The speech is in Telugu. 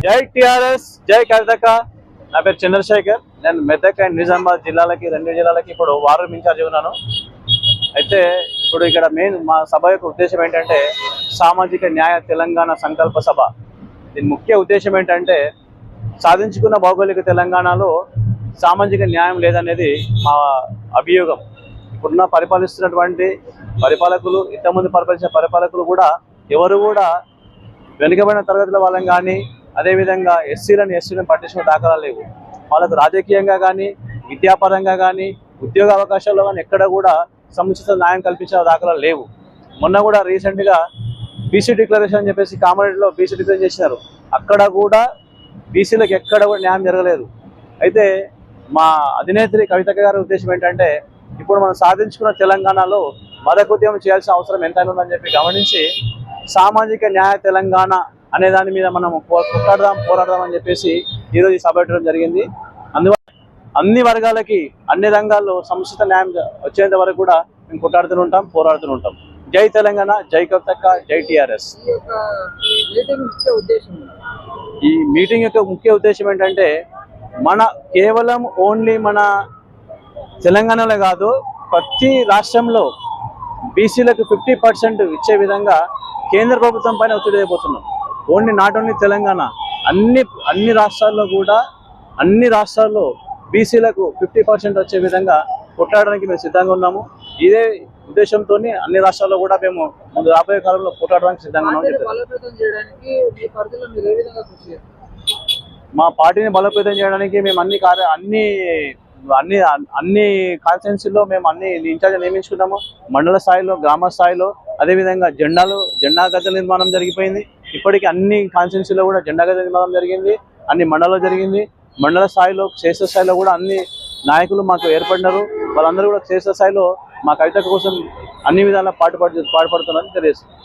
జై టిఆర్ఎస్, జై కవితక్క. నా పేరు చంద్రశేఖర్. నేను మెదక్ అండ్ నిజామాబాద్ జిల్లాలకి, రెండు జిల్లాలకి ఇప్పుడు వారం ఇన్ఛార్జ్ ఉన్నాను. అయితే ఇప్పుడు ఇక్కడ మెయిన్ మా సభ యొక్క ఉద్దేశం ఏంటంటే సామాజిక న్యాయ తెలంగాణ సంకల్ప సభ. దీని ముఖ్య ఉద్దేశం ఏంటంటే సాధించుకున్న భౌగోళిక తెలంగాణలో సామాజిక న్యాయం లేదనేది మా అభియోగం. ఇప్పుడున్న పరిపాలిస్తున్నటువంటి పరిపాలకులు, ఇంతకుముందు పరిపాలించిన పరిపాలకులు కూడా ఎవరు కూడా వెనుకబడిన తరగతుల వాళ్ళని కానీ, అదేవిధంగా ఎస్సీలను పట్టించుకునే దాఖలాలు లేవు. వాళ్ళకు రాజకీయంగా కానీ, విద్యాపరంగా కానీ, ఉద్యోగ అవకాశాల్లో కానీ ఎక్కడ కూడా సముచిత న్యాయం కల్పించిన దాఖలాలు లేవు. మొన్న కూడా రీసెంట్గా బీసీ డిక్లరేషన్ అని చెప్పేసి కామారెడ్డిలో బీసీ డిక్లరేషన్ చేసినారు. అక్కడ కూడా బీసీలకు ఎక్కడ కూడా న్యాయం జరగలేదు. అయితే మా అధినేత్రి కవితక్క గారి ఉద్దేశం ఏంటంటే ఇప్పుడు మనం సాధించుకున్న తెలంగాణలో మరొక చేయాల్సిన అవసరం ఎంతైనా ఉందని చెప్పి గమనించి సామాజిక న్యాయ తెలంగాణ అనే దాని మీద మనం పోరాడదాం అని చెప్పేసి ఈరోజు సభ పెట్టడం జరిగింది. అందువల్ల అన్ని వర్గాలకి అన్ని రంగాల్లో సముచిత న్యాయం వచ్చేంత వరకు కూడా మేము పోరాడుతూ ఉంటాం. జై తెలంగాణ, జై కవితక్క, జై టిఆర్ఎస్. ఈ మీటింగ్ యొక్క ముఖ్య ఉద్దేశం ఏంటంటే కేవలం ఓన్లీ మన తెలంగాణలో కాదు, ప్రతి రాష్ట్రంలో బీసీలకు 50% ఇచ్చే విధంగా కేంద్ర ప్రభుత్వం పైన ఒత్తిడి అయిపోతున్నాం. నాట్ ఓన్లీ తెలంగాణ, అన్ని రాష్ట్రాల్లో కూడా అన్ని రాష్ట్రాల్లో బీసీలకు 50% వచ్చే విధంగా కొట్లాడడానికి మేము సిద్ధంగా ఉన్నాము. ఇదే ఉద్దేశంతో అన్ని రాష్ట్రాల్లో కూడా మేము ముందు రాబోయే కాలంలో పోరాడడానికి సిద్ధంగా ఉన్నాము. మా పార్టీని బలోపేతం చేయడానికి మేము అన్ని కాన్స్టిట్యున్సీల్లో మేము అన్ని ఇన్ఛార్జ్ నియమించుకున్నాము. మండల స్థాయిలో, గ్రామ స్థాయిలో, అదేవిధంగా జెండా గద్దెల నిర్మాణం జరిగిపోయింది. ఇప్పటికీ అన్ని కాన్స్టిట్యున్సీలో కూడా జెండా గద్దెల నిర్మాణం జరిగింది. అన్ని మండలంలో జరిగింది. మండల స్థాయిలో, క్షేత్ర స్థాయిలో కూడా అన్ని నాయకులు మాకు ఏర్పడినారు. వాళ్ళందరూ కూడా క్షేత్ర స్థాయిలో మా కవిత కోసం అన్ని విధాలా పాటుపడుతున్నారని తెలియజేస్తున్నారు.